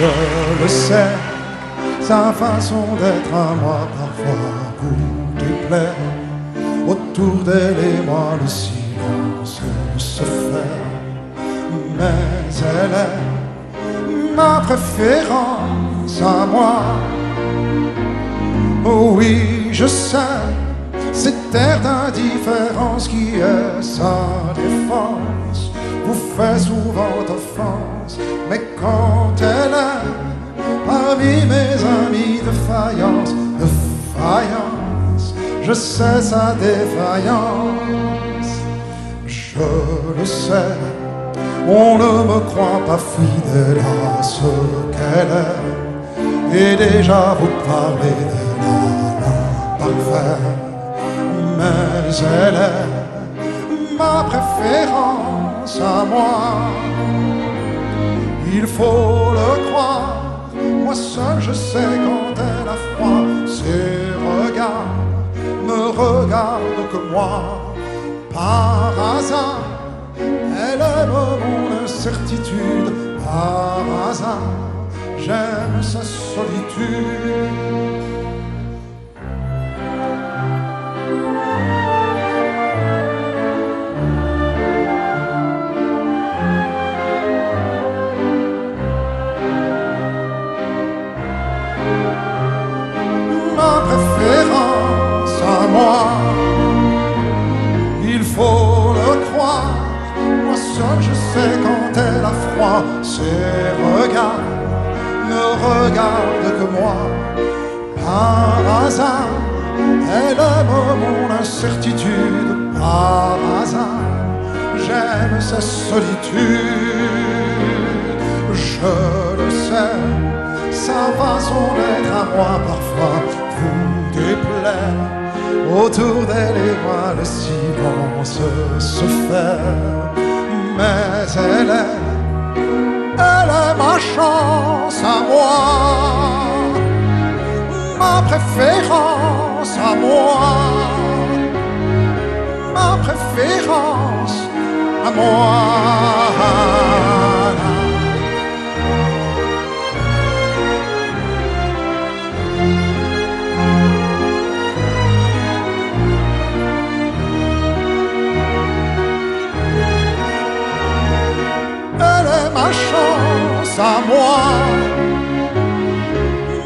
Je le sais, sa façon d'être à moi parfois vous déplaît. Autour d'elle et moi le silence se fait. Mais elle est ma préférence à moi. Oh oui, je sais, cette air d'indifférence qui est sa défense vous fait souvent offense. Mais quand elle est parmi mes amis de faïence, je sais sa défaillance. Je le sais, on ne me croit pas fidèle à ce qu'elle est, et déjà vous parlez de la parfaite. Mais elle est ma préférence à moi. Il faut le croire, moi seul je sais quand elle a froid. Ses regards me regardent que moi. Par hasard, elle aime mon incertitude. Par hasard, j'aime sa solitude. Il faut le croire, moi seul je sais quand elle a froid. Ses regards ne regardent que moi. Par hasard, elle aime mon incertitude. Par hasard, j'aime sa solitude. Je le sais, sa façon d'être à moi parfois vous déplaît. Autour d'elle et moi le silence se fait. Mais elle est ma chance à moi, ma préférence à moi, ma préférence à moi. Ma chance à moi,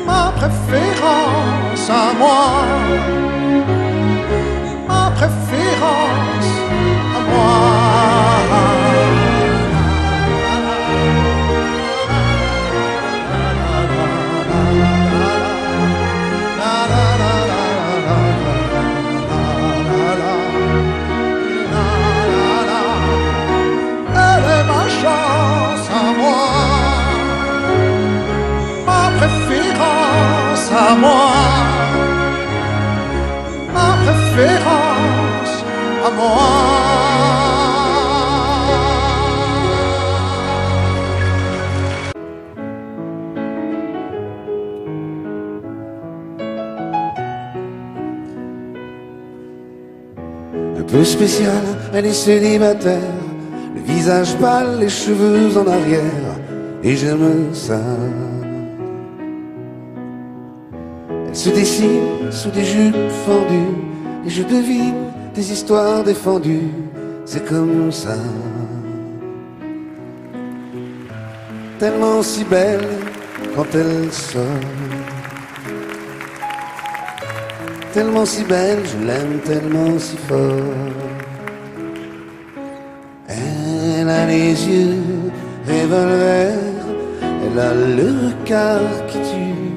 ma préférence à moi, ma préférence à moi. Elle est ma chance à moi, ma préférence à moi, ma préférence à moi. Un peu spécial, elle est célibataire, le visage pâle, les cheveux en arrière, et j'aime ça. Elle se dessine sous des jupes fendues, et je devine des histoires défendues, c'est comme ça. Tellement si belle quand elle sort, tellement si belle, je l'aime tellement si fort. Elle a les yeux revolver, elle a le regard qui tue,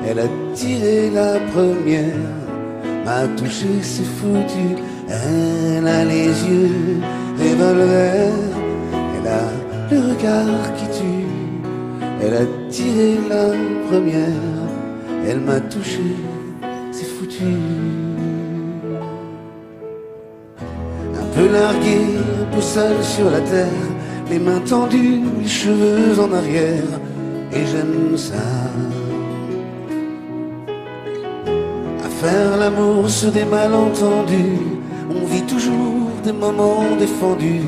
elle a tiré la première, m'a touché, c'est foutu. Elle a les yeux revolver, elle a le regard qui tue, elle a tiré la première, elle m'a touché, c'est foutu. Un peu largué, un peu seul sur la terre, les mains tendues, les cheveux en arrière, et j'aime ça. À faire l'amour sur des malentendus, on vit toujours des moments défendus,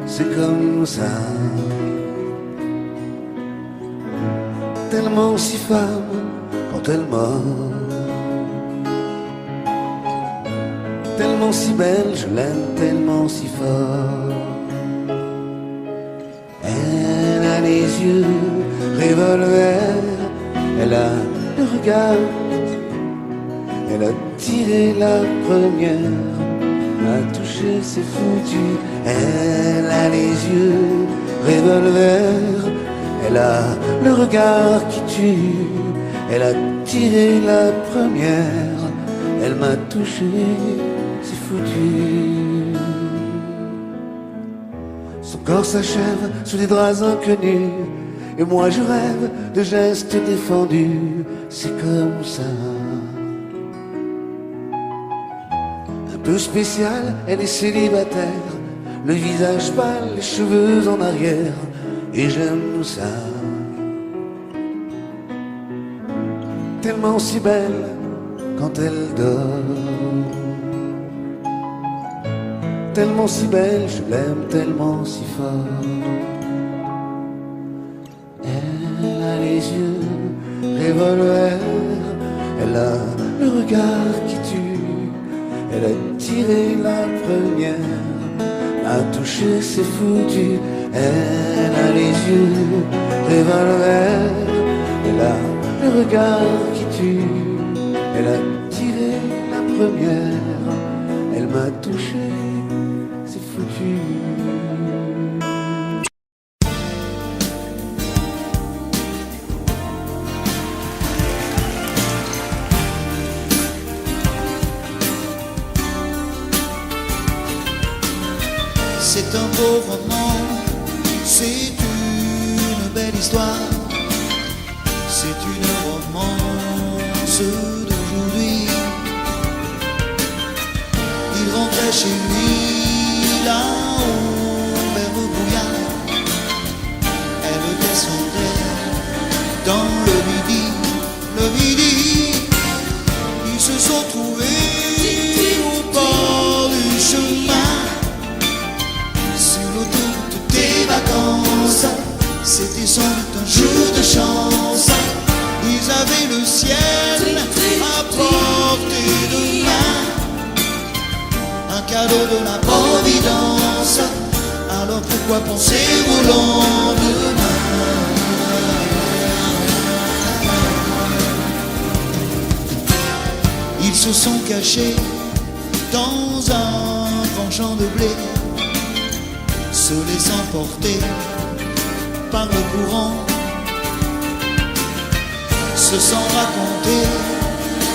c'est comme ça. tellement si femme quand elle mord. Tellement si belle, je l'aime tellement si fort. Elle a les yeux revolver, elle a le regard, elle a tiré la première, m'a touché, c'est foutu. Elle a les yeux revolver, elle a le regard qui tue, elle a tiré la première, elle m'a touché, c'est foutu. Son corps s'achève sous des draps inconnus, et moi je rêve de gestes défendus. C'est comme ça. Un peu spécial, elle est célibataire, le visage pâle, les cheveux en arrière, et j'aime ça. Tellement si belle quand elle dort, tellement si belle, je l'aime tellement si fort. Elle a les yeux revolver, elle a le regard qui tue, elle a tiré la première, m'a touché, c'est foutu. Elle a les yeux revolver, elle a le regard qui tue, elle a tiré la première, elle m'a touché, c'est foutu. C'est un beau roman, c'est une belle histoire, c'est une romance d'aujourd'hui. Il rentrait chez lui là-haut vers le brouillard, elle descendait dans le midi, le midi. Ils se sont trouvés au bord du chemin, c'était sans doute un jour de chance. Ils avaient le ciel à portée de main, un cadeau de la providence. Alors pourquoi penser au lendemain? Ils se sont cachés dans un grand champ de blé, se laissant porter par le courant, se sont racontés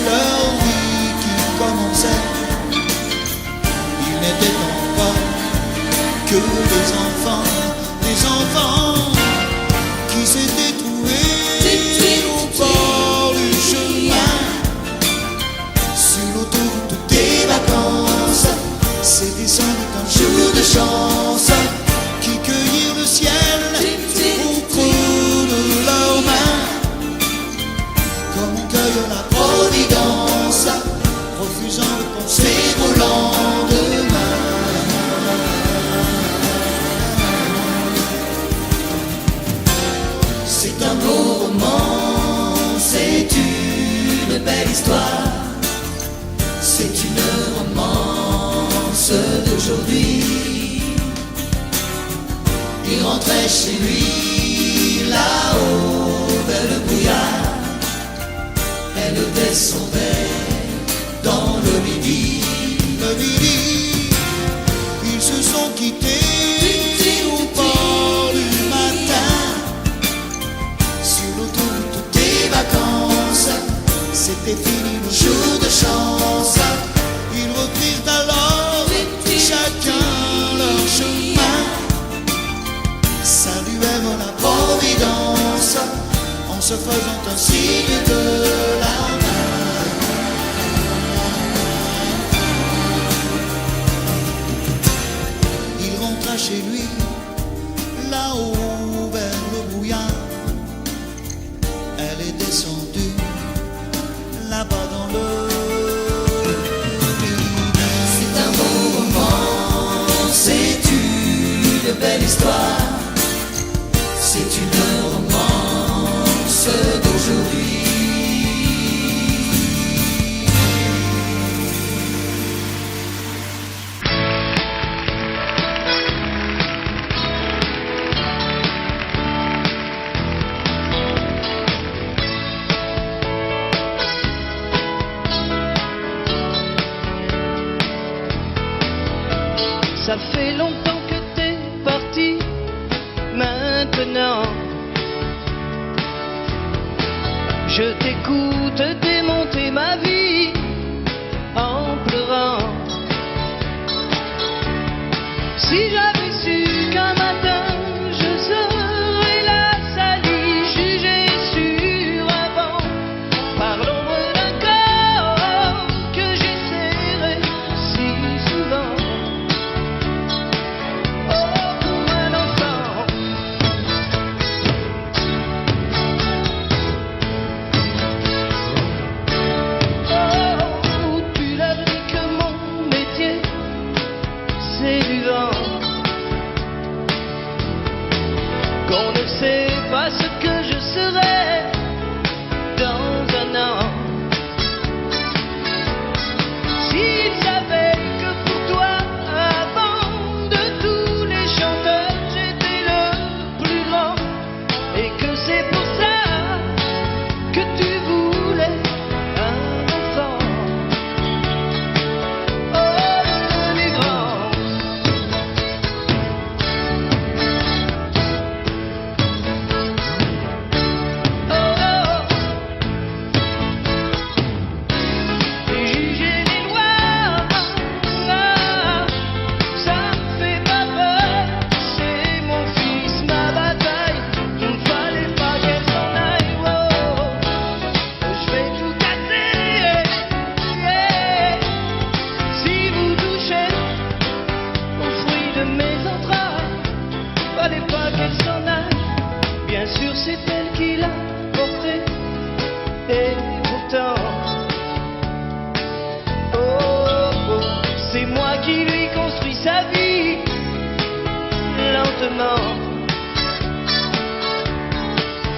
leur vie qui commençait. Ils n'étaient encore que des enfants qui s'étaient trouvés au bord du chemin, sur l'autoroute des vacances. C'était sans doute un jour de chance qui cueillirent le ciel au creux de leurs mains, comme on cueille la providence, refusant de penser au lendemain. C'est un beau roman, c'est une belle histoire, c'est une romance d'aujourd'hui. Il rentrait chez lui là-haut vers le brouillard, elle descendait dans le midi, le midi. Ils se sont quittés au bord du matin, sur l'autoroute des vacances. C'était fini le jour de chance. Ils reprirent alors chacun leur chemin, saluèrent la providence en se faisant un signe de la main. Il rentra chez lui là-haut vers le brouillard, elle est descendue là-bas dans le midi. C'est un beau roman, c'est une belle histoire, c'est une romance Je t'écoute démonter ma vie en pleurant. Si j'avais su qu'un matin je serais la salie, jugée sur un banc par l'ombre d'un corps que j'ai serré si souvent. Oh, comme un enfant. Oh, tu l'as dit que mon métier c'est du vent. Qu'on ne sait pas ce que je serai dans un an. S'il savait que pour toi, avant de tous les chanteurs, j'étais le plus grand, et que c'est pour ça que tu voulais un enfant. Oh, devenu grand. Bien sûr c'est elle qui l'a porté, et pourtant oh, oh, c'est moi qui lui construis sa vie lentement.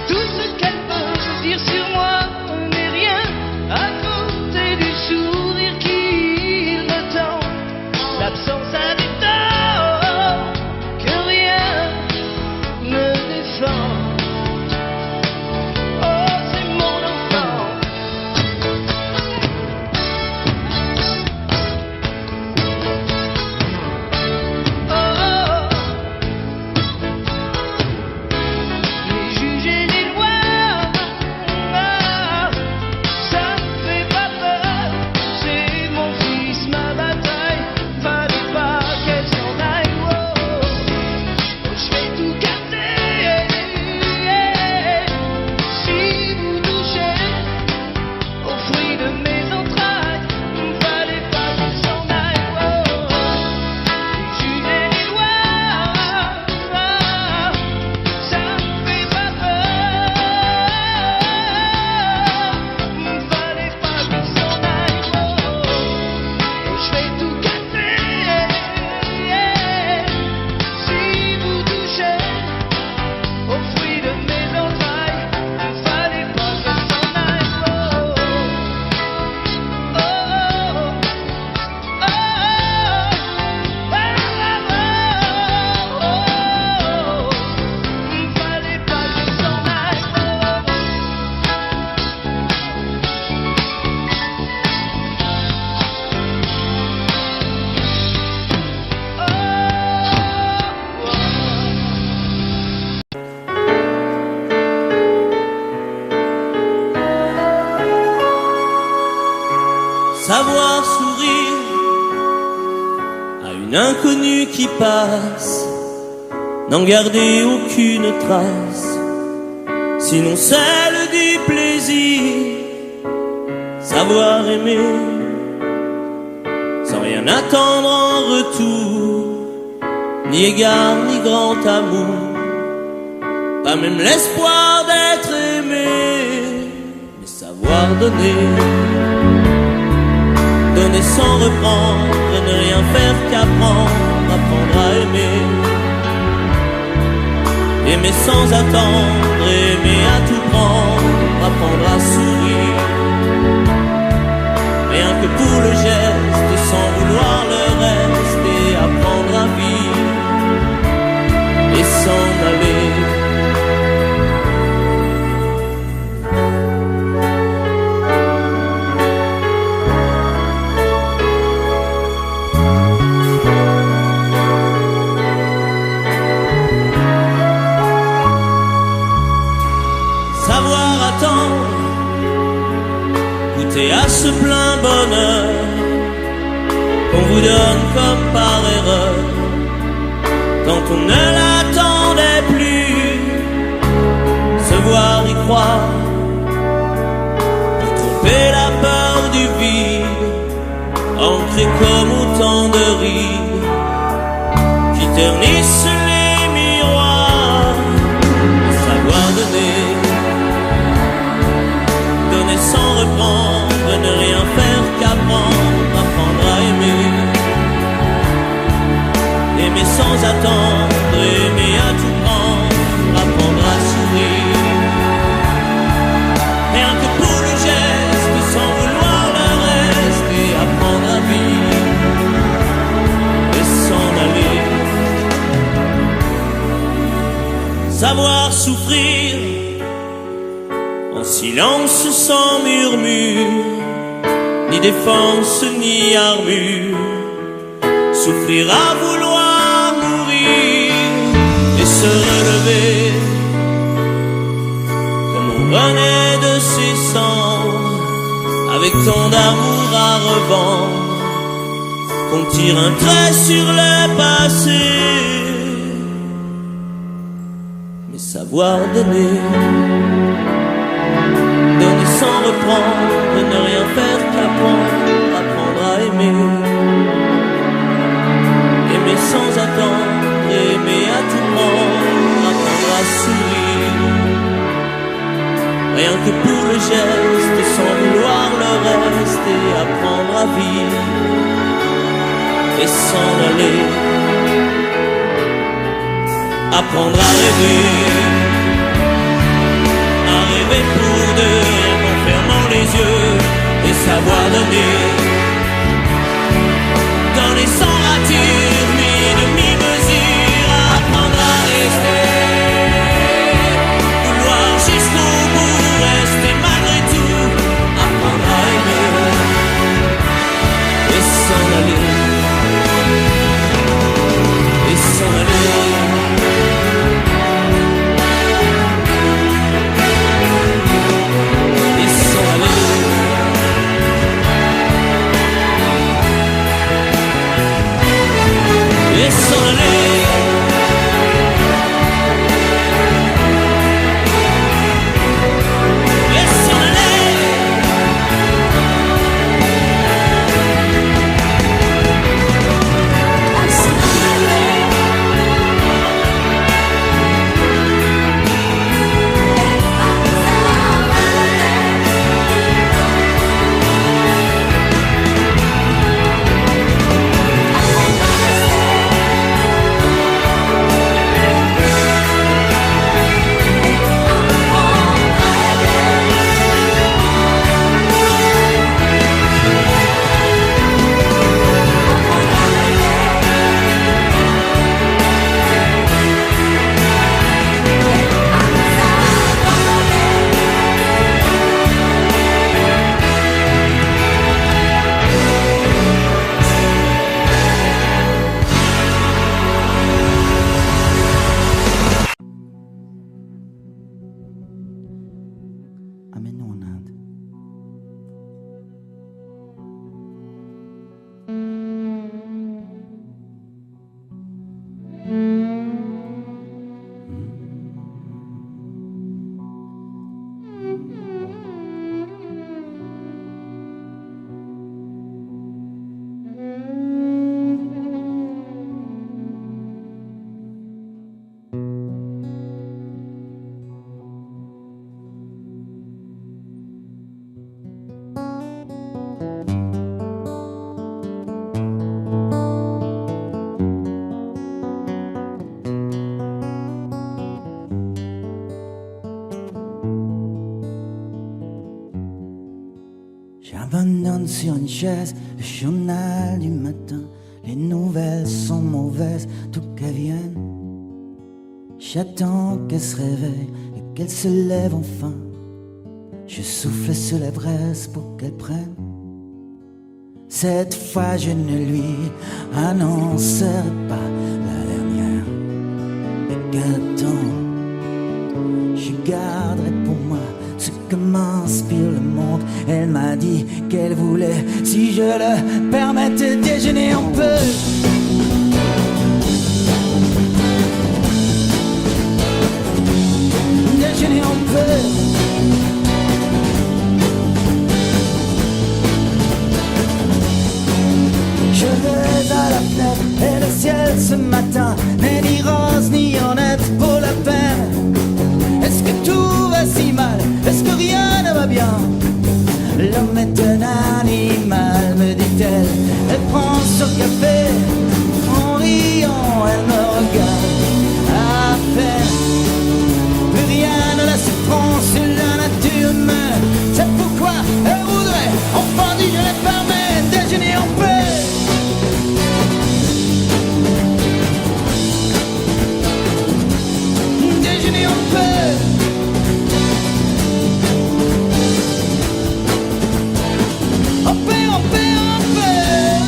Tout ce qu'elle peut dire sur moi n'est rien à côté du sourire qu'il me tend. L'absence a des torts que rien ne défend. Savoir sourire à une inconnue qui passe, n'en garder aucune trace, sinon celle du plaisir. Savoir aimer sans rien attendre en retour, ni égard ni grand amour, pas même l'espoir d'être aimé, mais savoir donner. Donner sans reprendre et ne rien faire qu'apprendre, apprendre à aimer. Aimer sans attendre, aimer à tout prendre, apprendre à sourire. Rien que pour le geste, sans vouloir le reste, et apprendre à vivre et s'en aller. Savoir attendre et à ce plein bonheur qu'on vous donne comme par erreur quand on ne l'attendait plus. Se voir y croire pour tromper la peur du vide, ancré comme autant de rides qui ternissent les miroirs. Savoir donner, donner sans reprendre, ne rien faire qu'apprendre, apprendre à aimer, aimer sans attendre, aimer à tout prendre, apprendre à sourire, rien que pour le geste, sans vouloir le reste, et apprendre à vivre et s'en aller. Savoir souffrir en silence sans murmure, ni défense ni armure, souffrir à vouloir mourir et se relever comme on renaît de ses cendres, avec tant d'amour à revendre qu'on tire un trait sur le passé. Mais savoir donner, donner sans reprendre, ne rien faire qu'apprendre, apprendre à aimer, aimer sans attendre, aimer à tout prendre, apprendre à sourire, rien que pour le geste, sans vouloir le reste, et apprendre à vivre et s'en aller, apprendre à rêver pour deux, en fermant les yeux, et savoir donner, donner sans rature, ni demi-mesure, apprendre à rester, vouloir jusqu'au bout, rester malgré tout, apprendre à aimer, et s'en aller, et s'en aller. Amène-nous en Inde. J'abandonne sur une chaise le journal du matin. Les nouvelles sont mauvaises, tout qu'elles viennent. J'attends qu'elle se réveille et qu'elle se lève enfin. Je souffle sur les braises pour qu'elle prenne. Cette fois je ne lui annoncerai pas la dernière. Et qu'attends, je garderai pour moi ce que m'inspire le monde. Elle m'a dit qu'elle voulait, si je le permettais, déjeuner un peu. Déjeuner un peu. Je vais à la fenêtre et le ciel ce matin n'est ni rose ni honnête pour la peine. Est-ce que tout va si mal? Est-ce que rien ne va bien? L'homme est un animal, me dit-elle. Elle prend son café, en riant, elle me regarde à peine. Plus rien ne la surprend sur la nature humaine. C'est pourquoi elle voudrait, enfin dit, je les permets, déjeuner en paix. Déjeuner en paix. En paix, en paix, en paix.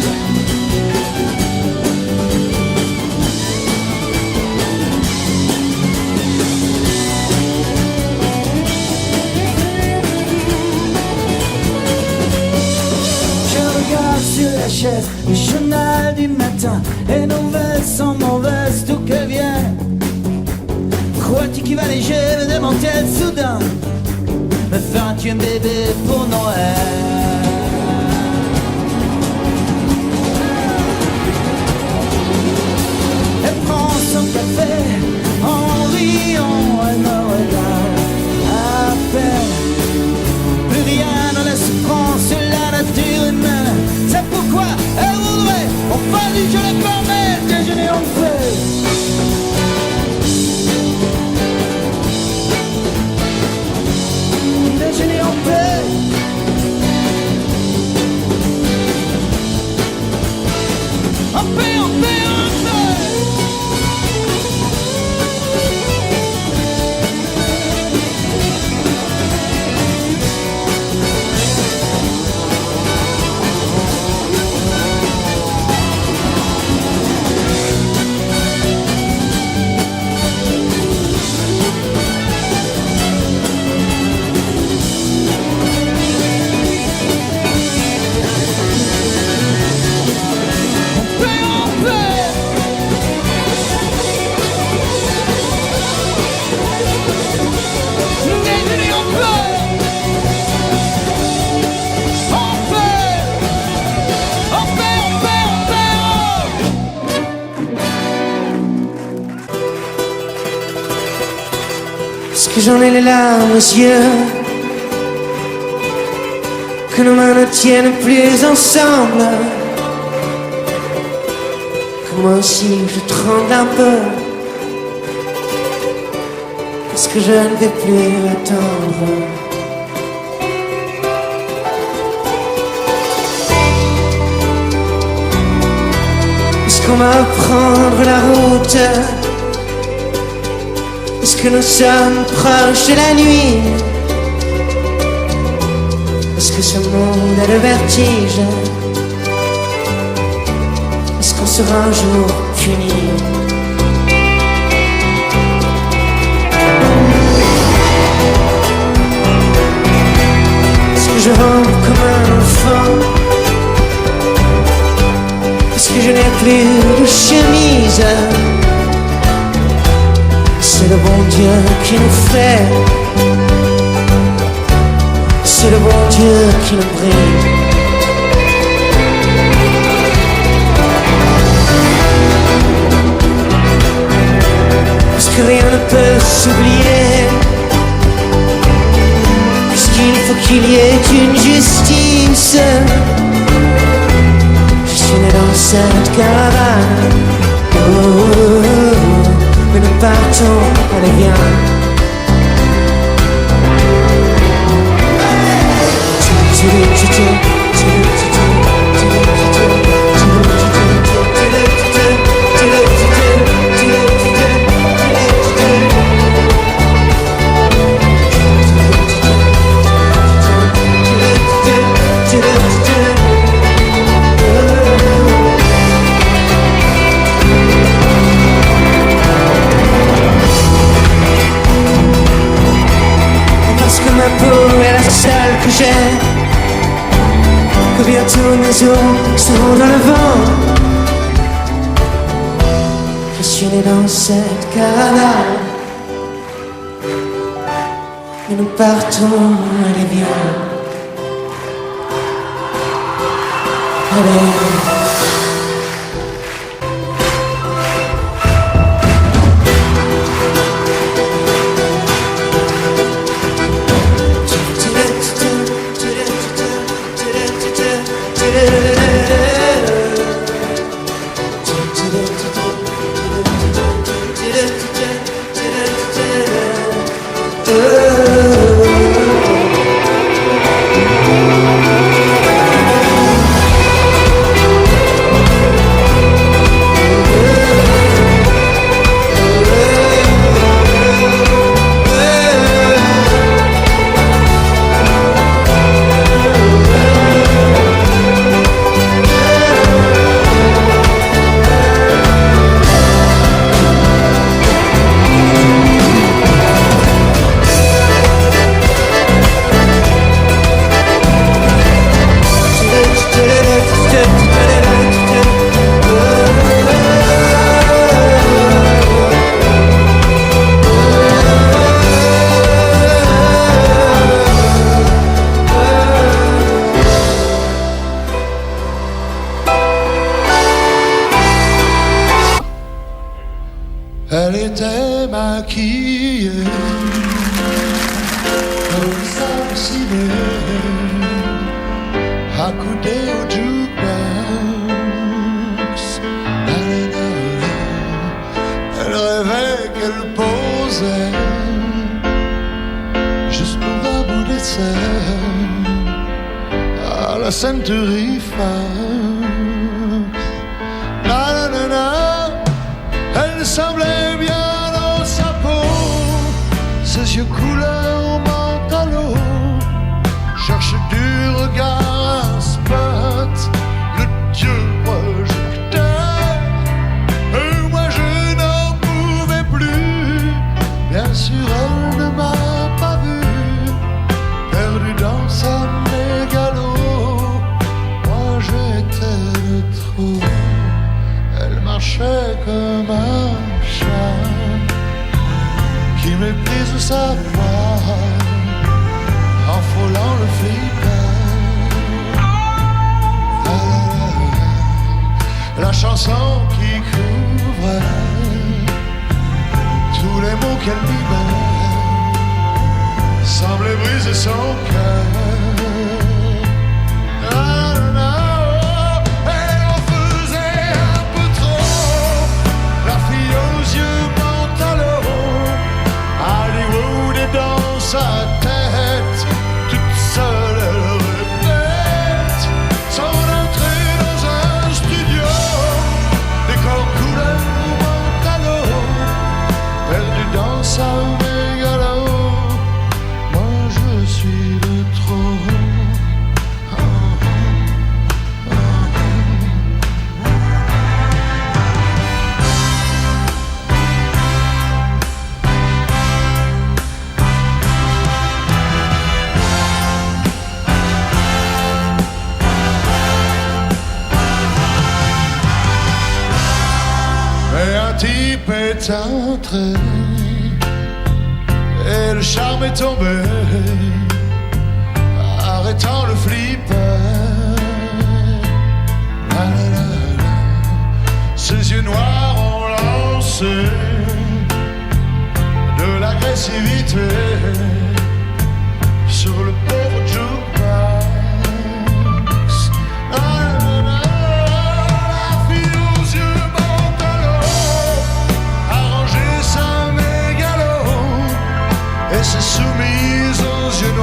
Je regarde sur la chaise le journal du matin. Les nouvelles sont mauvaises d'où qu'elles viennent. Crois-tu qu'il va léger, me demande-t-elle soudain. Me feras-tu un bébé pour Noël? Elle prend son café, en riant, elle me regarde à peine. Plus rien ne la surprend sur la nature humaine. C'est pourquoi elle voudrait, enfin dit, je les permets, déjeuner en paix. Déjeuner en paix. En paix, en paix, en paix. Est-ce que j'en ai les larmes aux yeux, que nos mains ne tiennent plus ensemble, que moi aussi je tremble un peu, parce que je ne vais plus attendre. Est-ce qu'on va prendre la route? Est-ce que nous sommes proches de la nuit? Est-ce que ce monde a le vertige? Est-ce qu'on sera un jour puni? Est-ce que je rampe comme un enfant? Est-ce que je n'ai plus de chemise? C'est le bon Dieu qui nous fait, c'est le bon Dieu qui nous brille. Parce que rien ne peut s'oublier, puisqu'il faut qu'il y ait une justice. Je suis né dans cette caravane. Mais nous partons, allez viens. ma peau est la seule que j'ai. Que bientôt mes os sont dans le vent. Je suis né dans cette caravane et nous partons, allez viens. Allez. Elle était maquillée comme ça ciné, accoudée au jukebox. Elle rêvait qu'elle posait juste pour un bout d'essai à la ceinturie Elle semblait bien dans sa peau, ses yeux couleur mentalo. Cherche du regard un spot, le dieu projecteur. Et moi je n'en pouvais plus. Bien sûr elle ne m'a pas vu, perdu dans sa mégalo. Moi j'étais de trop. Elle marchait comme un chat qui méprise sa voix en frôlant le flipper. La chanson qui couvre tous les mots qu'elle libère semblait briser son cœur. Dans sa tête, toute seule elle répète son entrée dans un studio, décor couleur mentalo, perdu dans sa mégalo. Moi je suis de trop. Un type est entré et le charme est tombé, arrêtant le flipper. Ses yeux noirs ont lancé de l'agressivité sur le pauvre jukebox. Et s'est soumise aux yeux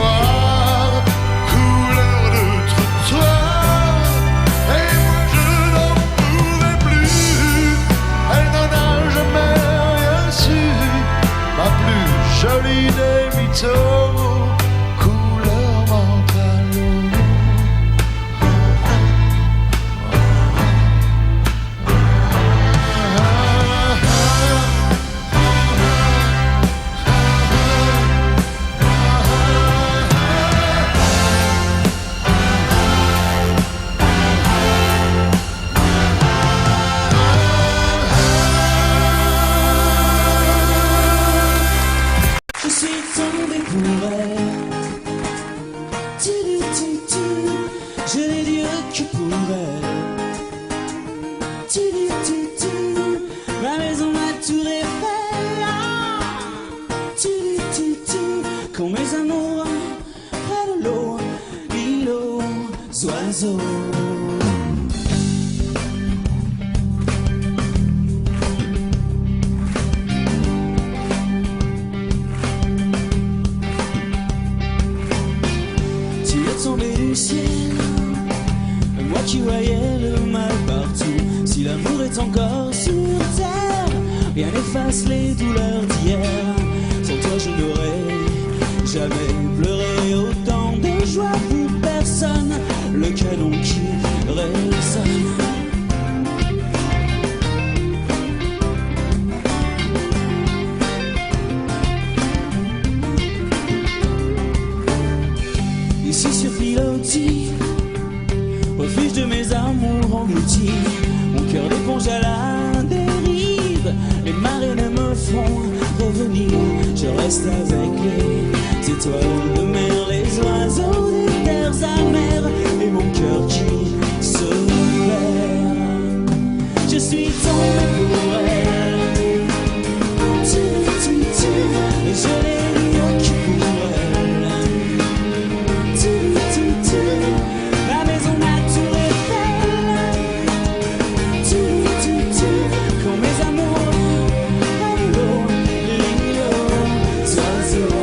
Je n'ai Dieu que pour elle. Ma maison, ma tour Eiffel. Quand mes amours près de l'eau, l'île aux oiseaux. Tu es tombé du ciel, moi qui voyais le mal partout. Si l'amour est encore sur terre, rien n'efface les douleurs d'hier. Sans toi je n'aurais jamais pleuré autant de joie pour personne. Le canon qui résonne. Ici sur Philotie, refuge de mes amours engloutis, mon cœur d'éponge à la dérive. Les marées ne me font revenir, je reste avec les étoiles de mer, les oiseaux des terres amères, et mon cœur qui se perd. Je suis tombé pour elle. Et je l'ai rien que pour elle. Ma maison, ma tour Eiffel. Quand mes amours près de l'eau, l'île aux oiseaux.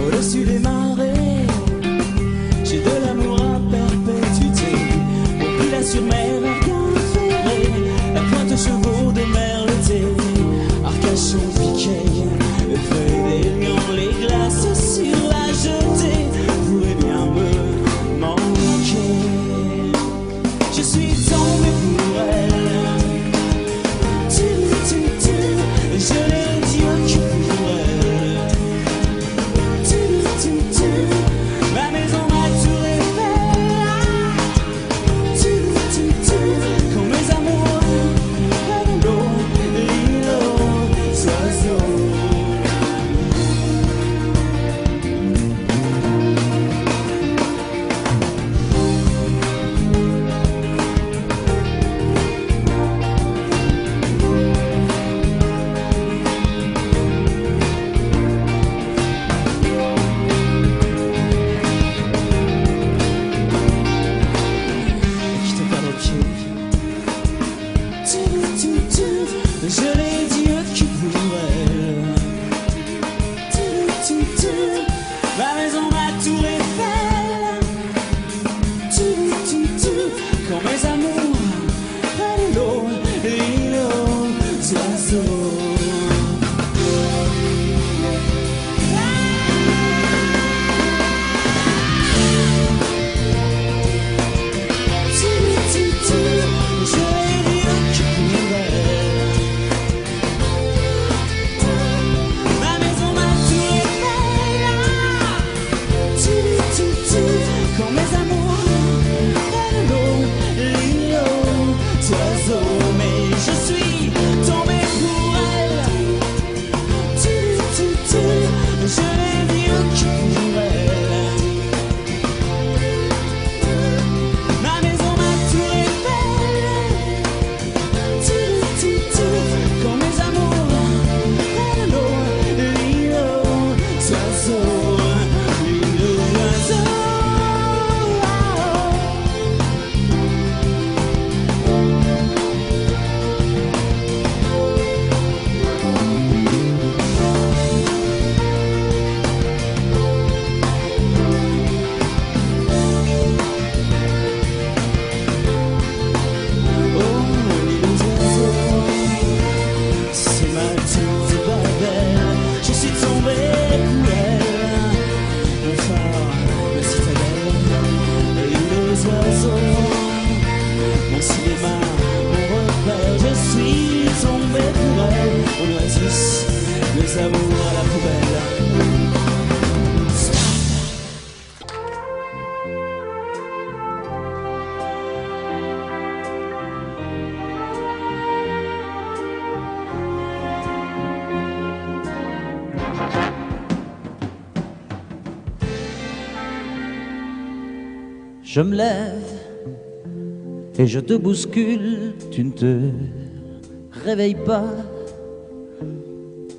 Au-dessus des marées, j'ai de l'amour à perpétuité. Au pila sur mer, Arcan ferré, la pointe aux chevaux de mer l'été. Arcachon piqué, le feuille des lions, les glaces sur la jetée pourraient bien me manquer. Je suis tombé pour elle. Je l'ai Dieu que pour elle. Ma maison, ma tour Eiffel. Quand mes amours près de l'eau, l'île aux oiseaux. Qui te perd au pied. Je l'ai Dieu que pour elle. Ma maison, ma tour Eiffel. Quand mes amours près de l'eau, l'île aux oiseaux. Je l'ai Dieu que pour elle. Ma maison, ma tour Eiffel. Quand mes amours près de l'eau, l'île aux oiseaux. Mais je suis tombé pour elle. Je l'ai Dieu que pour elle. Ma maison, ma tour Eiffel. Quand mes amours près de l'eau, l'île aux oiseaux. L'île aux oiseaux. C'est ma tour de Babel. Je suis tombé pour elle. Mon phare, ma citadelle, l'île aux oiseaux. Mon cinéma, mon repère. Je suis tombé pour elle. On oasis, mes amours à la poubelle. Je me lève et je te bouscule, tu ne te réveilles pas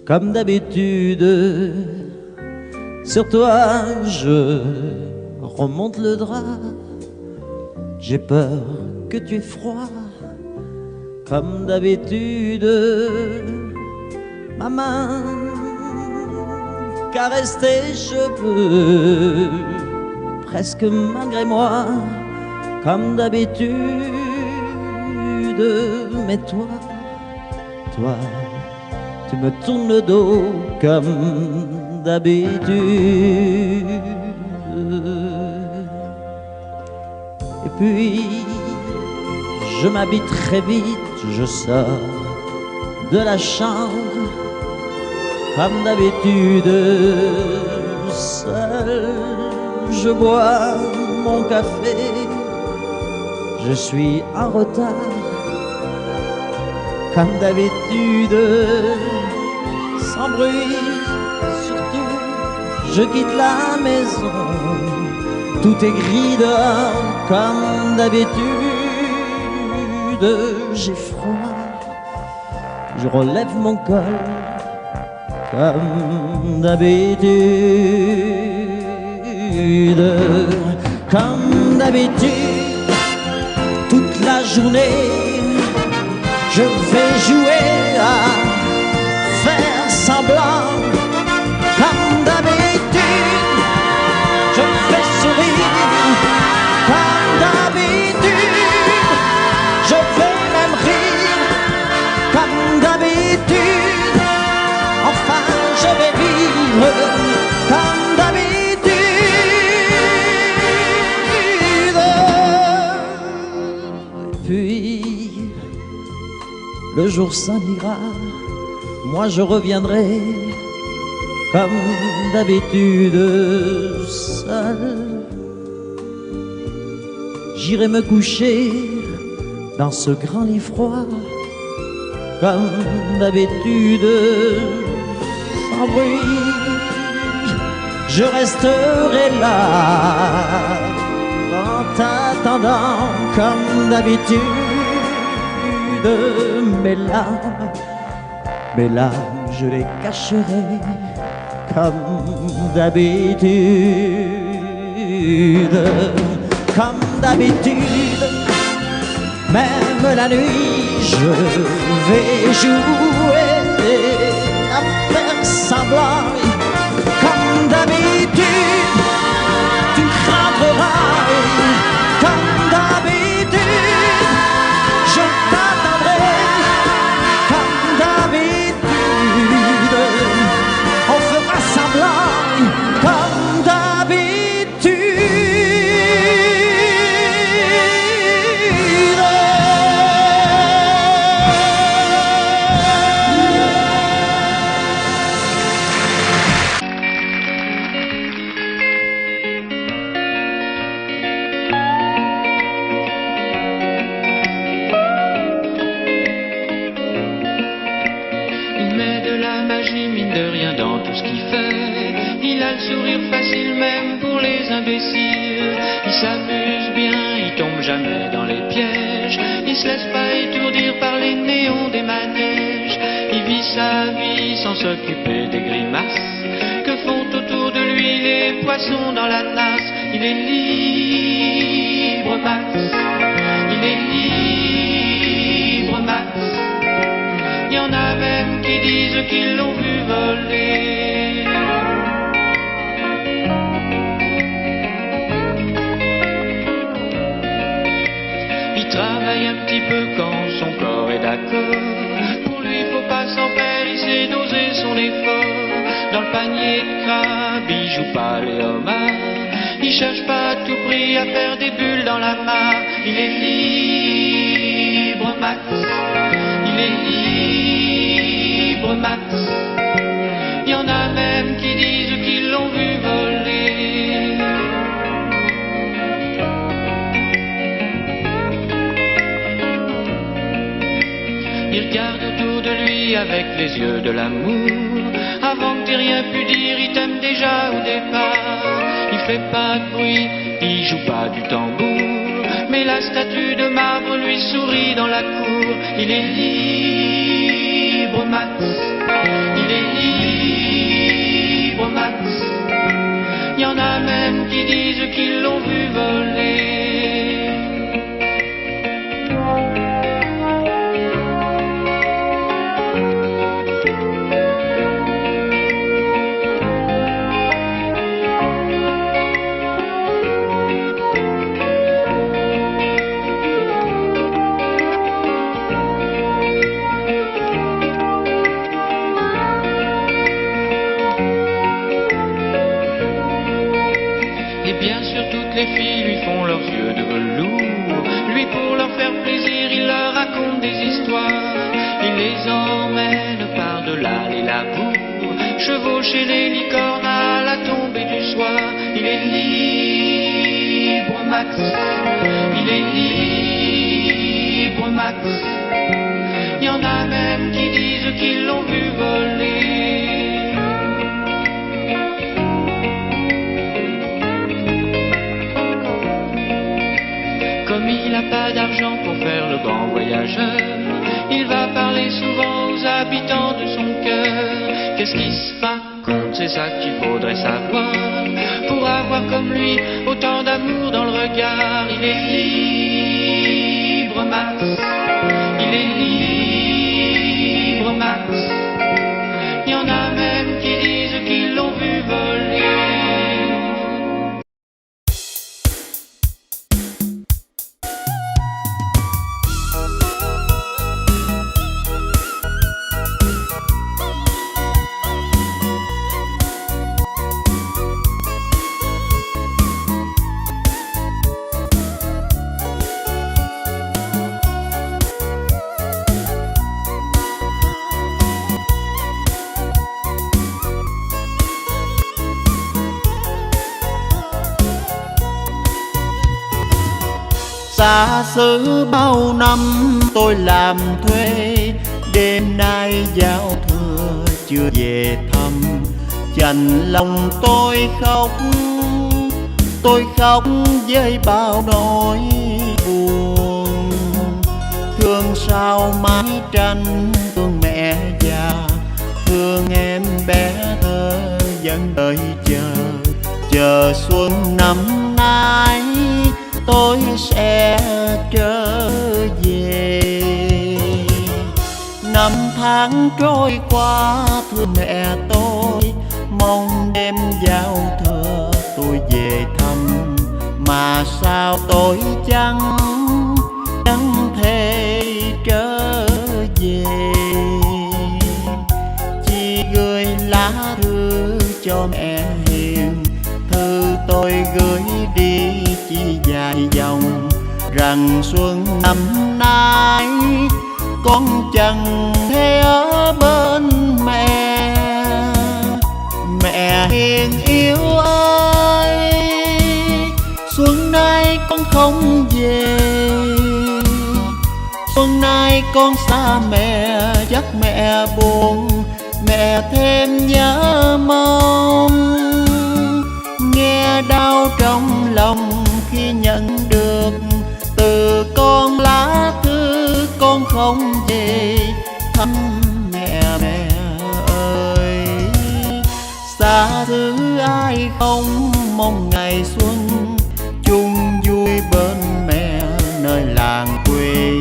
comme d'habitude. Sur toi je remonte le drap, j'ai peur que tu aies froid comme d'habitude. Ma main caresse tes cheveux, presque malgré moi, comme d'habitude. Mais toi, tu me tournes le dos comme d'habitude. Et puis, je m'habille très vite, je sors de la chambre comme d'habitude. Seul, je bois mon café, je suis en retard comme d'habitude. Sans bruit, surtout, je quitte la maison, tout est gris dehors comme d'habitude. J'ai froid, je relève mon col comme d'habitude. Comme d'habitude, toute la journée, je vais jouer à faire semblant. Comme d'habitude, je fais sourire. Comme d'habitude, je vais même rire. Comme d'habitude, enfin je vais vivre comme d'habitude. Puis le jour s'en ira, moi je reviendrai comme d'habitude seul. J'irai me coucher dans ce grand lit froid comme d'habitude, sans bruit. Je resterai là en t'attendant comme d'habitude. Mes larmes, je les cacherai comme d'habitude. Comme d'habitude, même la nuit, je vais jouer à faire semblant. Comme d'habitude, tu rentreras. Comme d'habitude, je t'attendrai. Comme d'habitude, on fera semblant. Comme d'habitude. Il s'amuse bien, il tombe jamais dans les pièges. Il se laisse pas étourdir par les néons des manèges. Il vit sa vie sans s'occuper des grimaces que font autour de lui les poissons dans la nasse. Il est libre, Max. Il est libre, Max. Il y en a même qui disent qu'ils l'ont vu voler. Travaille un petit peu quand son corps est d'accord. Pour lui, faut pas s'en faire, il sait doser son effort. Dans le panier de crabe, il joue pas les homards. Il cherche pas à tout prix à faire des bulles dans la mare. Il est libre, Max. Il est libre, Max. Il y en a même qui disent qu'ils l'ont vu voler. Il regarde autour de lui avec les yeux de l'amour. Avant que t'aies rien pu dire, il t'aime déjà au départ. Il fait pas de bruit, il joue pas du tambour. et la statue de marbre lui sourit dans la cour. Il est libre, Max, il est libre, Max. Il y en a même qui disent qu'ils l'ont vu voler. Et bien sûr toutes les filles lui font leurs yeux de velours. Lui pour leur faire plaisir il leur raconte des histoires. Il les emmène par-delà les labours, chevaucher les licornes à la tombée du soir. Il est libre, Max, il est libre, Max. Il y en a même qui disent qu'ils l'ont vu voler. Comme il n'a pas d'argent pour faire le grand voyageur, il va parler souvent aux habitants de son cœur. Qu'est-ce qui se raconte, c'est ça qu'il faudrait savoir, pour avoir comme lui autant d'amour dans le regard. Il est libre, Max, il est libre, Max. Il y en a même qui disent qu'ils l'ont vu voler. Xa xứ bao năm tôi làm thuê, đêm nay giao thừa chưa về thăm. Chạnh lòng tôi khóc với bao nỗi buồn. Thương sao mái tranh, thương mẹ già, thương em bé thơ vẫn đợi chờ xuân năm nay tôi sẽ trở về. Năm tháng trôi qua thương mẹ tôi, mong đêm giao thừa tôi về thăm. Mà sao tôi chẳng thể trở về, chỉ gửi lá thư cho mẹ hiền. Thư tôi gửi đi chỉ vài dòng, rằng xuân năm nay con chẳng thể ở bên mẹ. Mẹ hiền yêu ơi, xuân nay con không về. Xuân nay con xa mẹ, dắt mẹ buồn, mẹ thêm nhớ mong. Nghe đau trong lòng khi nhận được từ con lá thư con không về thăm mẹ. Mẹ ơi, xa xứ ai không mong ngày xuân chung vui bên mẹ nơi làng quê.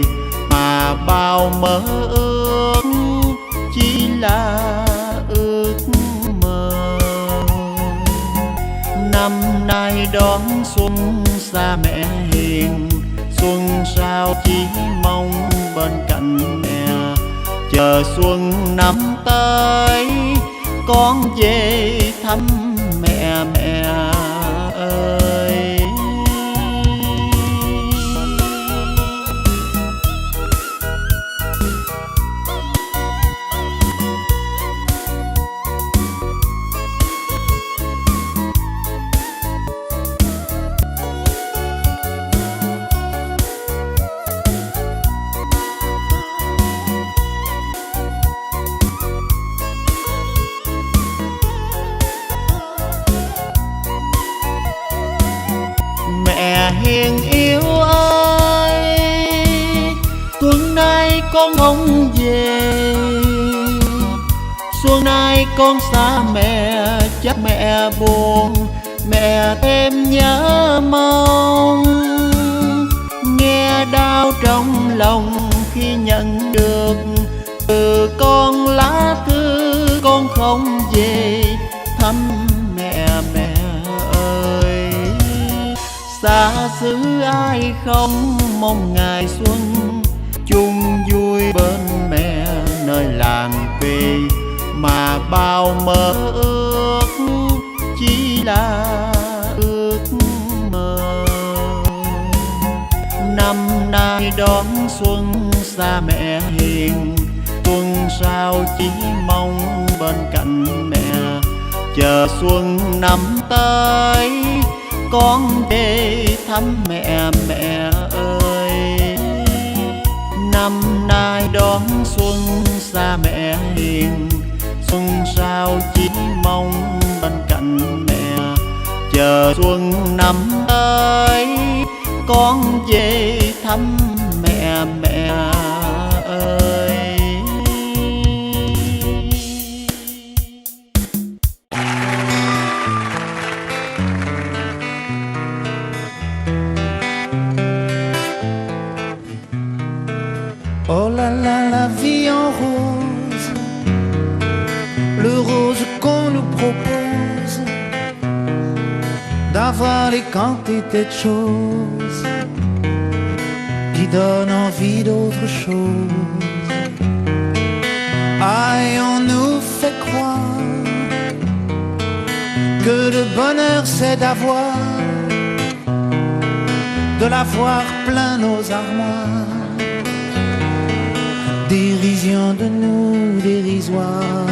Mà bao mơ ước chỉ là ước mơ. Năm nay đón xuân xa mẹ hiền, xuân sao chỉ mong bên cạnh mẹ. Chờ xuân năm tới con về thăm mẹ. Mẹ ơi, hiền yêu ơi, không về. Xuân nay con xa mẹ, chắc mẹ buồn, mẹ thêm nhớ mong. Nghe đau trong lòng khi nhận được từ con lá thư con không về thăm mẹ. Mẹ ơi, xa xứ ai không mong ngày xuân chung vui bên mẹ nơi làng quê, mà bao mơ ước chỉ là ước mơ. Năm nay đón xuân xa mẹ hiền, xuân sao chỉ mong bên cạnh mẹ. Chờ xuân năm tới con về thăm mẹ. Mẹ ơi, năm nay đón xuân xa mẹ hiền, xuân sao chỉ mong bên cạnh mẹ. Chờ xuân năm tới con về thăm mẹ. Mẹ ơi, oh là là, la vie en rose, le rose qu'on nous propose, d'avoir les quantités de choses qui donnent envie d'autre chose. Aïe, on nous fait croire que le bonheur c'est d'avoir, de l'avoir plein nos armoires. Dérision de nous dérisoire,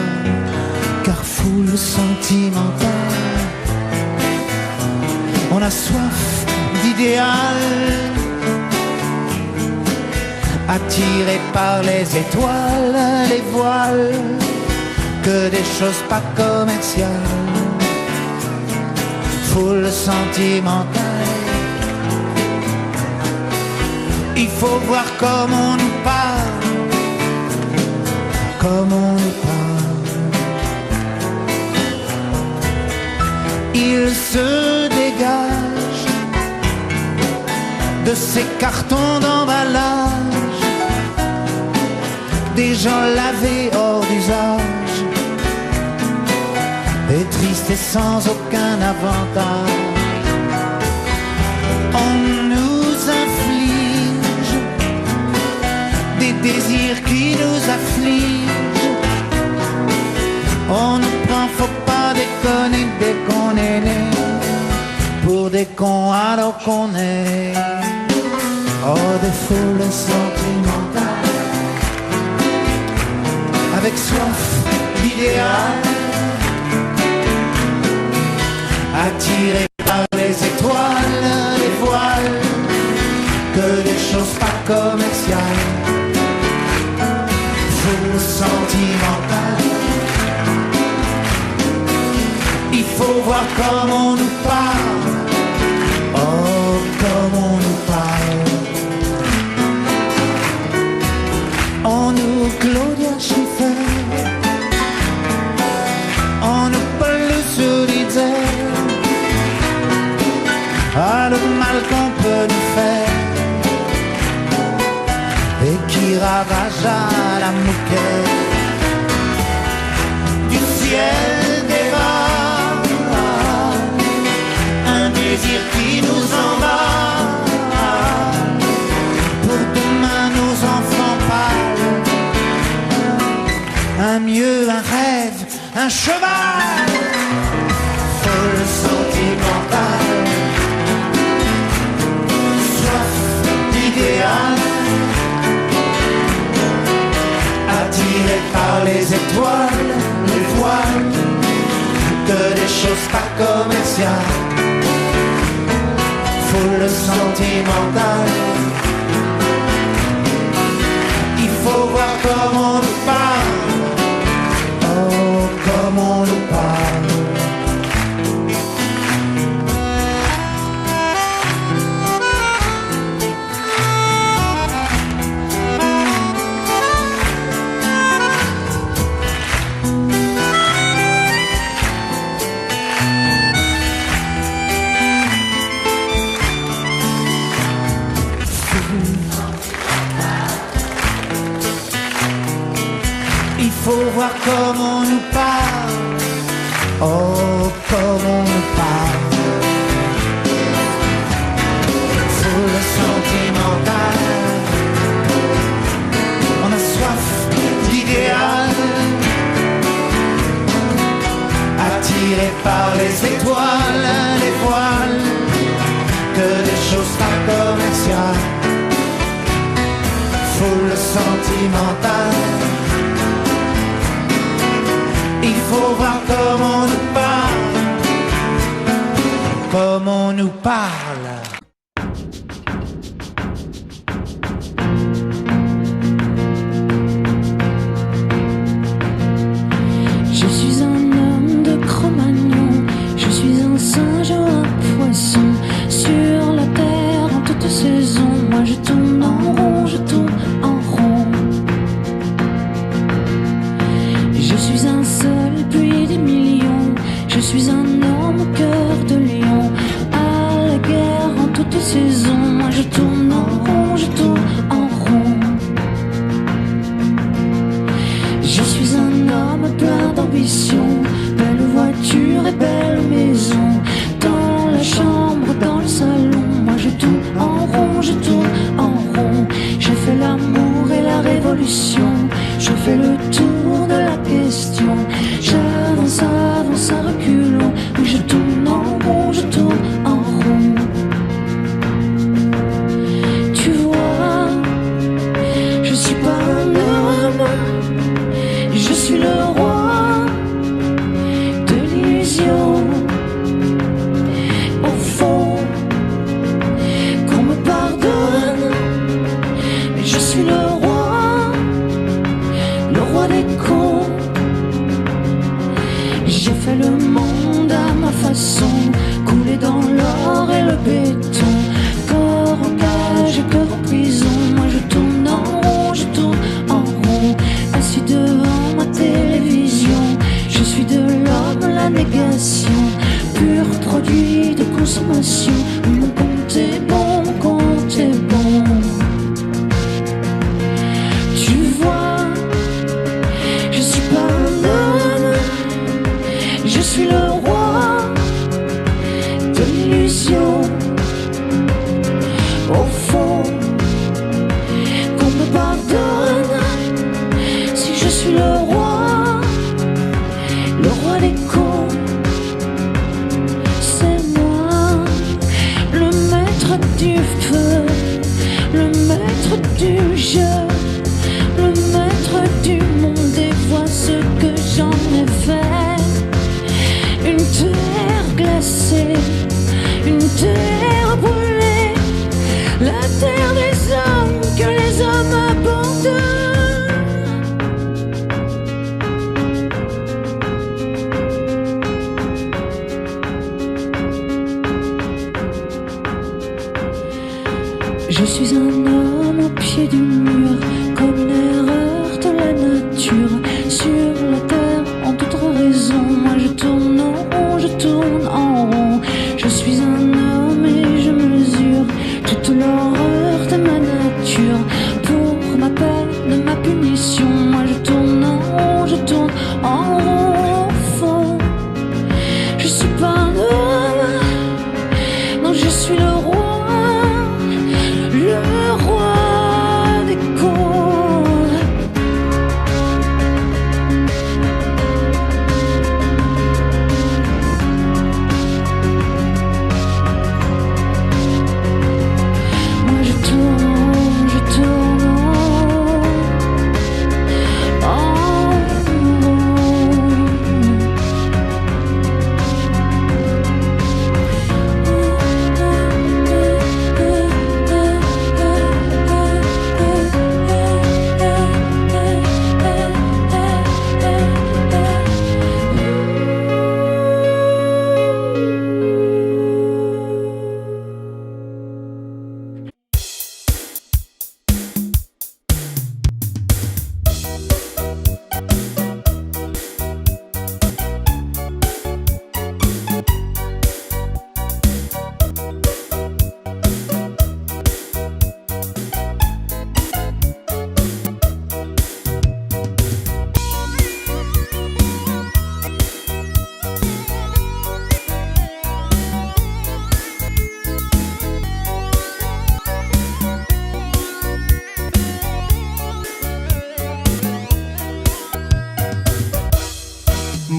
car foule sentimentale, on a soif d'idéal, attiré par les étoiles, les voiles, que des choses pas commerciales. Foule sentimentale, il faut voir comme on nous parle, comme on nous parle. Il se dégage de ces cartons d'emballage, des gens lavés hors d'usage, et tristes et sans aucun avantage. On nous inflige des désirs qui nous affligent. On nous prend, faut pas déconner dès qu'on est né, pour des cons alors qu'on est. Oh, des foules sentimentales, avec soif d'idéal, attirés par les étoiles, les voiles, que des choses pas commerciales. Foule sentimentale, il faut voir comme on nous parle, oh comme on nous parle. On nous Claudia Schiffer, on nous Paul Solitaire, ah le mal qu'on peut nous faire, et qui ravage à la moquette du ciel des vents, un désir qui nous emballe, pour demain nos enfants pâles, un mieux, un rêve, un cheval, folle sentimentale, soif d'idéal, attiré par les étoiles, les voiles, que des choses pas commerciales. Foule sentimentale, il faut voir comme on nous parle, oh comme on nous parle. l'étoile, les voiles, que des choses pas commerciales, foule sentimentale. Il faut voir comment on nous parle, comment on nous parle. Je suis un homme de Cro-Magnon, je suis un singe ou un poisson. Sur la terre en toute saison, moi je tourne en rond, je tourne en rond. Je suis un seul puis des millions, je suis un homme au cœur de lion. À la guerre en toute saison, moi je tourne en rond, je tourne en rond. Je suis un homme plein d'ambition, belle voiture et belle maison. Dans la chambre, dans le salon, moi je tourne en rond, je tourne en rond. Je fais l'amour et la révolution, je fais le tour de la question. J'avance, avance à reculons, oui je tourne en rond, je tourne en rond. Tu vois, je suis pas un homme, je suis le roi de l'illusion. Au fond, qu'on me pardonne, mais je suis le roi des cons. J'ai fait le monde à ma façon, coulé dans l'or et le béton. Corps en cage, cœur en prison, moi je tourne en rond, je tourne en rond. Assis devant ma télévision, je suis de l'homme la négation, pur produit de consommation. Mon compte est bon, mon compte est bon. Tu vois, je suis pas un homme, je suis le roi de l'illusion. Au fond, qu'on me pardonne si je suis le roi des cons. C'est moi, le maître du feu, le maître du jeu, le maître du monde. Et vois ce que j'en ai fait. Une terre glacée, une terre brûlée, la terre des hommes que les hommes abandonnent. Je suis un homme au pied du mur, comme une erreur de la nature. Sur la terre, en toute raison, moi je tourne en rond, je tourne en rond. Je suis un homme et je mesure toute l'horreur de ma nature. Pour ma peine, ma punition, moi je tourne en rond, je tourne en rond. Au fond, je suis pas un homme, non je suis le roi des cons. Moi je tourne, je tourne en rond.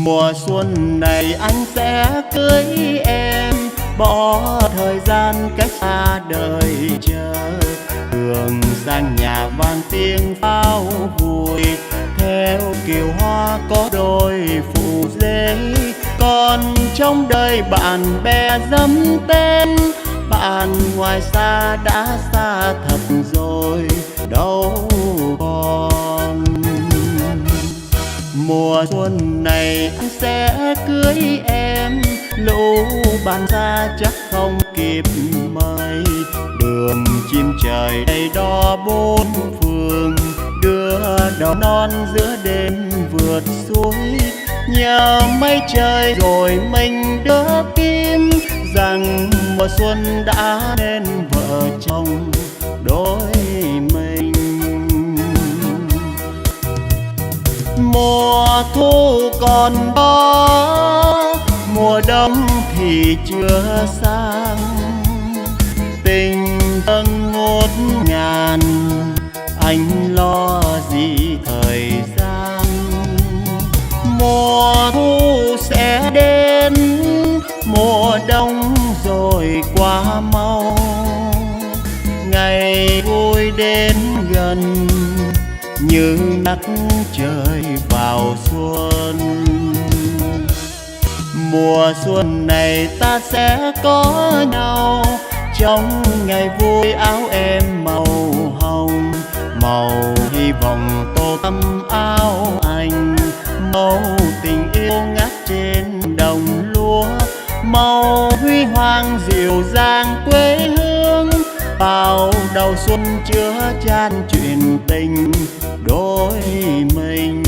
Mùa xuân này anh sẽ cưới em, bỏ thời gian cách xa đời chờ. Đường sang nhà vang tiếng pháo vui, theo kiều hoa có đôi phù dê. Còn trong đời bạn bè dẫm tên, bạn ngoài xa đã xa thật rồi đâu còn. Mùa xuân này anh sẽ cưới em, lũ bạn xa chắc không kịp mời. Đường chim trời đầy đo bốn phương, đưa đầu non giữa đêm vượt suối. Nhờ mây trời rồi mình đỡ tim, rằng mùa xuân đã nên vợ chồng đôi mình. Mùa thu còn đó, mùa đông thì chưa sang. Tình thân ngút ngàn, anh lo gì thời gian. Mùa thu sẽ đến, mùa đông rồi qua mau. Ngày vui đến gần, như nhắc trời vào xuân. Mùa xuân này ta sẽ có nhau, trong ngày vui áo em màu hồng. Màu hy vọng tô tăm áo anh, màu tình yêu ngát trên đồng lúa. Màu huy hoàng dịu dàng quê hương, vào đầu xuân chứa chan chuyện tình đôi mình.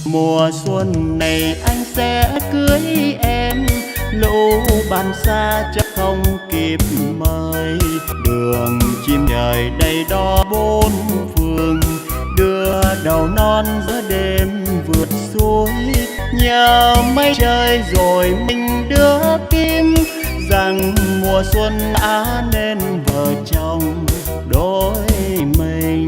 Mùa xuân này anh sẽ cưới em, lũ bạn xa chắc không kịp mời. Đường chim trời đầy đo bốn phương, đưa đầu non giữa đêm vượt suối. Nhờ mây trời rồi mình đưa kim, rằng mùa xuân đã nên vợ chồng đôi mình.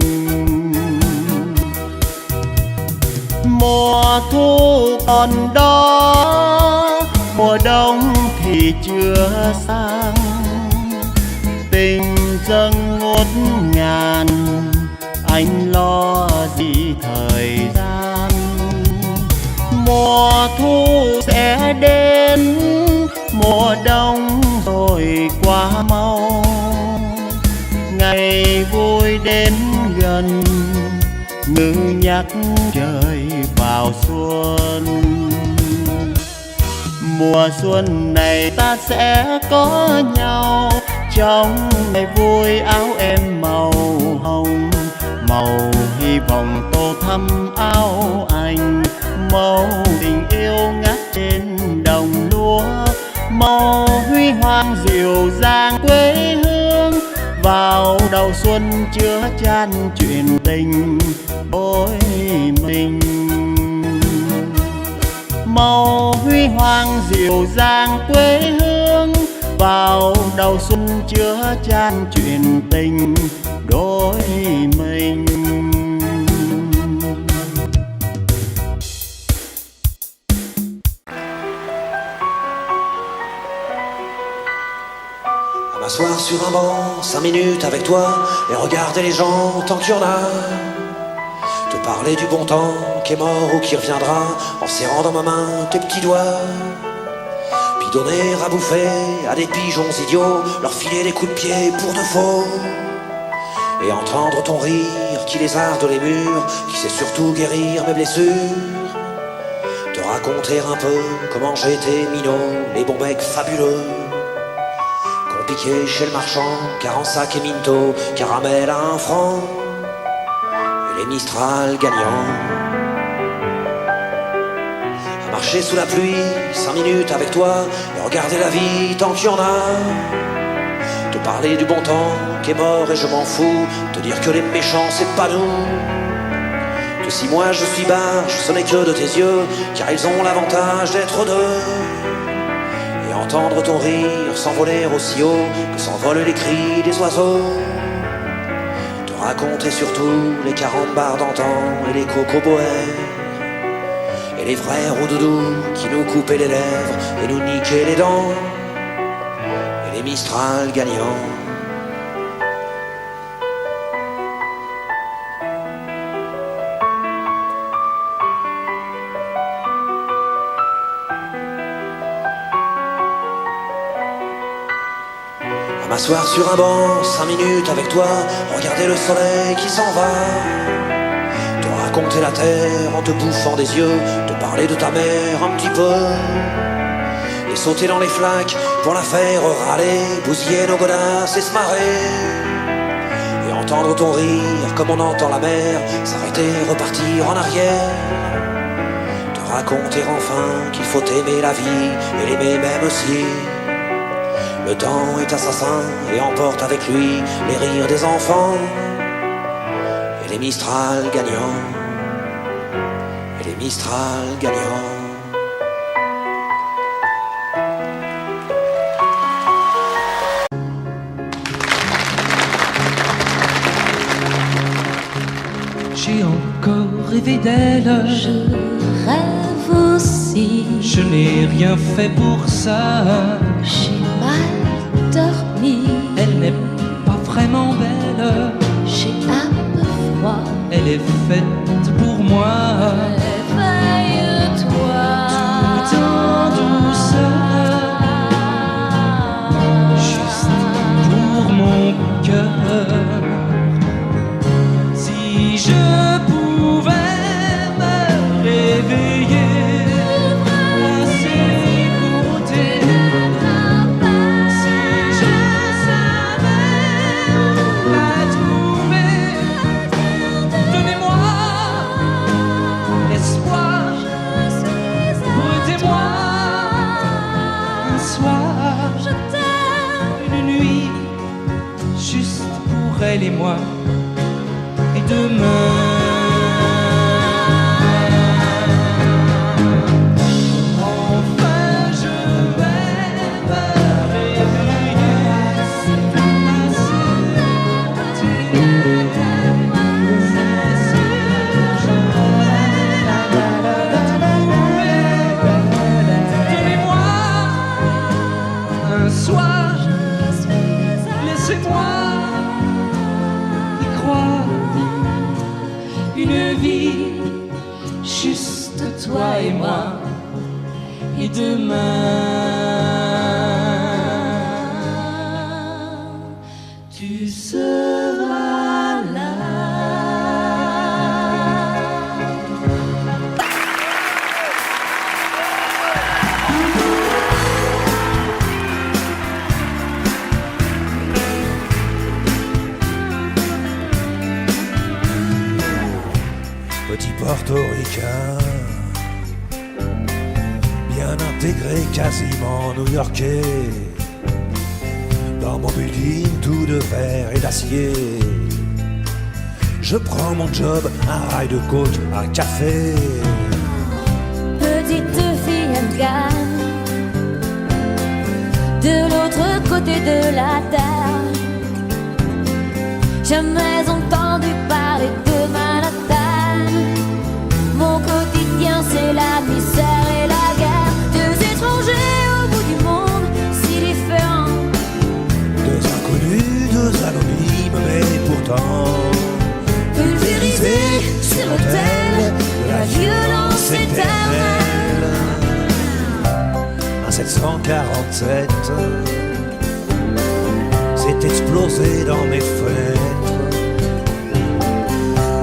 Mùa thu còn đó, mùa đông thì chưa sang. Tình dâng ngút ngàn, anh lo gì thời gian. Mùa thu sẽ đến, mùa đông rồi qua mau. Ngày vui đến gần, ngư nhắc trời vào xuân. Mùa xuân này ta sẽ có nhau, trong ngày vui áo em màu hồng. Màu hy vọng tô thắm áo anh, màu tình yêu ngát trên đồng lúa. Màu huy hoàng dịu dàng quê hương, vào đầu xuân chứa chan chuyện tình đôi mình. Màu huy hoàng dịu dàng quê hương, vào đầu xuân chứa chan chuyện tình đôi mình. M'asseoir sur un banc, 5 minutes avec toi, et regarder les gens tant qu'il y en a. Te parler du bon temps qui est mort ou qui reviendra, en serrant dans ma main tes petits doigts. Puis donner à bouffer à des pigeons idiots, leur filer des coups de pied pour de faux. Et entendre ton rire qui lézarde les murs, qui sait surtout guérir mes blessures. Te raconter un peu comment j'ai été minot, les bons mecs fabuleux piqué chez le marchand, car en sac et minto, caramel à 1 franc, et les Mistral gagnants. À marcher sous la pluie, 5 minutes avec toi, et regarder la vie tant qu'il y en a. Te parler du bon temps qui est mort et je m'en fous, te dire que les méchants c'est pas nous. Que si moi je suis barge, ce n'est que de tes yeux, car ils ont l'avantage d'être deux. Et entendre ton rire s'envoler aussi haut que s'envolent les cris des oiseaux. Te raconter surtout les carambars d'antan et les cocoboères, et les vrais roux-doudous qui nous coupaient les lèvres et nous niquaient les dents, et les Mistral gagnants. À m'asseoir sur un banc, 5 minutes avec toi, regarder le soleil qui s'en va, te raconter la terre en te bouffant des yeux, te parler de ta mère un petit peu, et sauter dans les flaques pour la faire râler, bousiller nos godasses et se marrer, et entendre ton rire comme on entend la mer s'arrêter, repartir en arrière, te raconter enfin qu'il faut aimer la vie et l'aimer même aussi. Le temps est assassin et emporte avec lui les rires des enfants, et les Mistral gagnants, et les Mistral gagnants. J'ai encore rêvé d'elle. Je rêve aussi. Je n'ai rien fait pour ça. J'ai mal dormi. Elle n'est pas vraiment belle. J'ai un peu froid. Elle est faite pour moi. Réveille-toi. Tout en douceur. Juste pour mon cœur. Si je pouvais me réveiller à ses côtés, si je savais la trouver, donnez-moi l'espoir, prêtez-moi un soir, une nuit, juste pour elle et moi. Demain, enfin je vais me réveiller à ses côtés. C'est sûr, je vais la trouver. Donnez-moi un soir, laissez-moi y croire. Une vie, juste toi et moi, et demain, tu seras là. Petit portoricain, bien intégré, quasiment new-yorkais. Dans mon building tout de verre et d'acier, je prends mon job, un rail de coke, un café. Petite fille afghane, de l'autre côté de la terre, jamais entendu parler de Manhattan. Mon quotidien c'est la misère et la guerre. Deux étrangers au bout du monde, si différents. Deux inconnus, deux anonymes, mais pourtant pulvérisés sur l'autel de la violence éternelle. Un 747 s'est explosé dans mes fenêtres.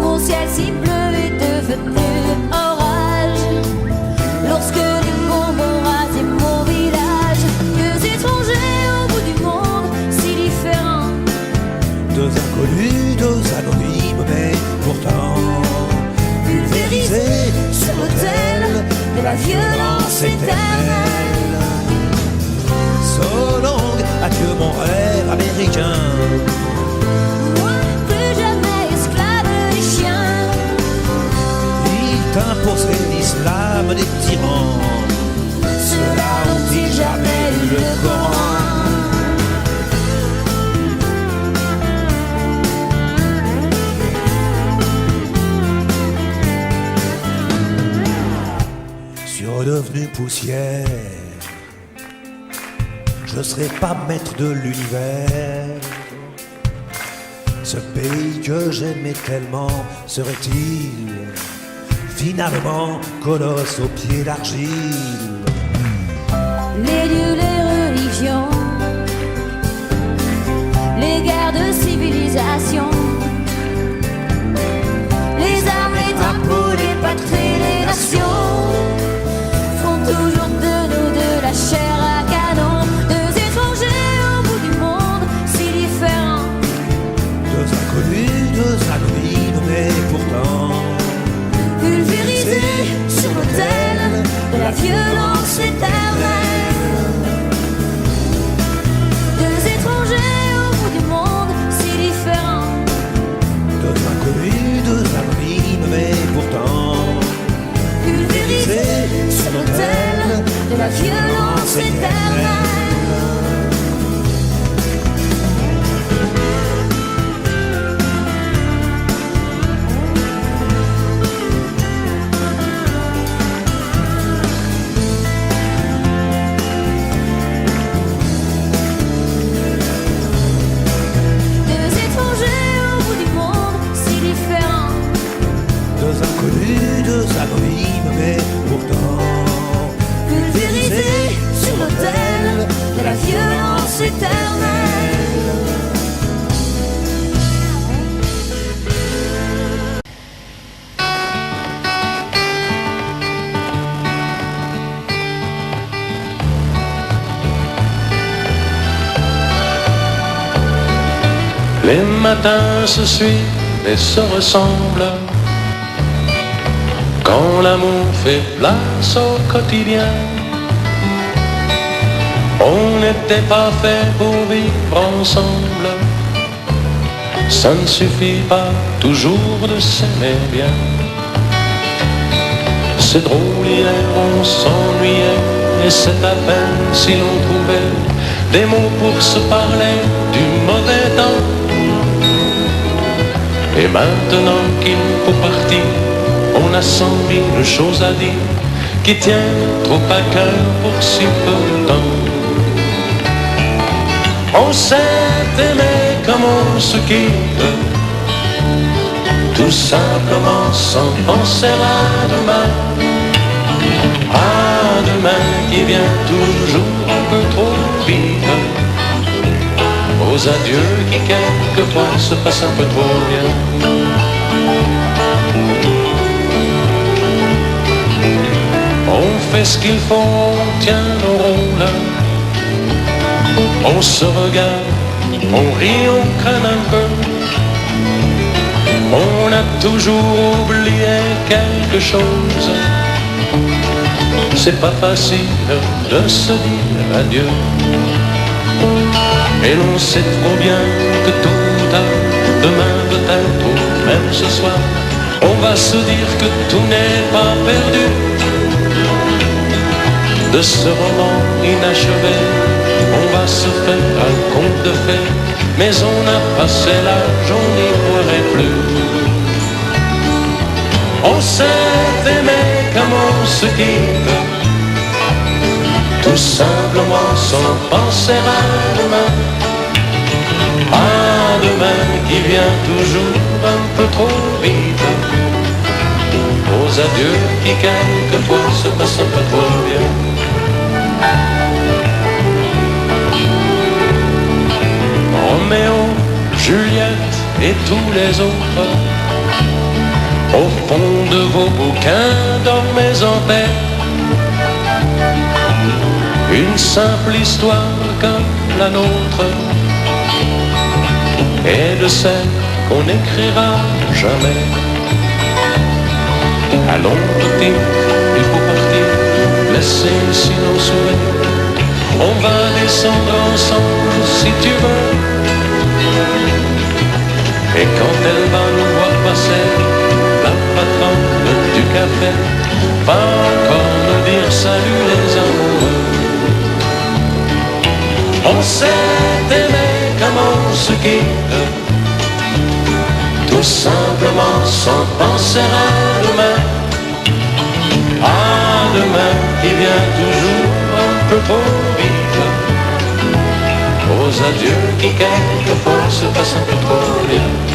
Mon ciel si bleu est devenu orage lorsque les bombes ont rasé mon village. Deux étrangers au bout du monde, la violence éternelle. So long, adieu mon rêve américain. Moi, plus jamais esclave des chiens. Il t'imposerait l'islam des tyrans. Ceux-là ont-ils jamais lu le Coran? Redevenu poussière, je serai pas maître de l'univers. Ce pays que j'aimais tellement serait-il finalement colosse aux pieds d'argile? Les dieux, les religions, les guerres de civilisation, les armes, les drapeaux, les patries, les nations font toujours de nous de la chair à canon. Deux étrangers au bout du monde, si différents. Deux inconnus, deux anonymes, mais pourtant pulvérisés sur l'autel de la violence éternelle. Deux étrangers au bout du monde, si différents. deux inconnus, deux anonymes, mais pourtant pulvérisés sur l'autel de la violence éternelle. Deux étrangers au bout du monde, si différents. deux inconnus, deux anonymes, mais pourtant pulvérisés sur l'autel de la violence éternelle. Les matins se suivent et se ressemblent. Quand l'amour fait place au quotidien, on n'était pas fait pour vivre ensemble. Ça ne suffit pas toujours de s'aimer bien. C'est drôle, hier on s'ennuyait, et c'est à peine si l'on trouvait des mots pour se parler du mauvais temps. Et maintenant qu'il faut partir, on a 100 000 choses à dire qui tiennent trop à cœur pour si peu de temps. On s'est aimé comme on se quitte, tout simplement sans penser à demain. À demain qui vient toujours un peu trop vite, aux adieux qui quelquefois se passent un peu trop bien. On fait ce qu'il faut, on tient nos rôles, on se regarde, on rit, on craint un peu. On a toujours oublié quelque chose. C'est pas facile de se dire adieu. Et l'on sait trop bien que tôt ou tard, demain peut-être ou même ce soir, on va se dire que tout n'est pas perdu. De ce roman inachevé, on va se faire un conte de fées, mais on a passé l'âge, on n'y croirait plus. On s'est aimé comme on se quitte, tout simplement sans penser à demain. À demain qui vient toujours un peu trop vite, aux adieux qui quelquefois se passent un peu trop bien. Roméo, Juliette et tous les autres, au fond de vos bouquins, dormez en paix. Une simple histoire comme la nôtre, et de celle qu'on n'écrira jamais. Allons, petit, il faut partir. laisser ici nos sourires. On va descendre ensemble si tu veux. Et quand elle va nous voir passer, la patronne du café va encore nous dire salut les amoureux. On s'est aimé comme on se quitte, tout simplement sans penser à demain. À demain qui vient toujours un peu trop vite, aux adieux qui quelquefois se passent un peu trop bien.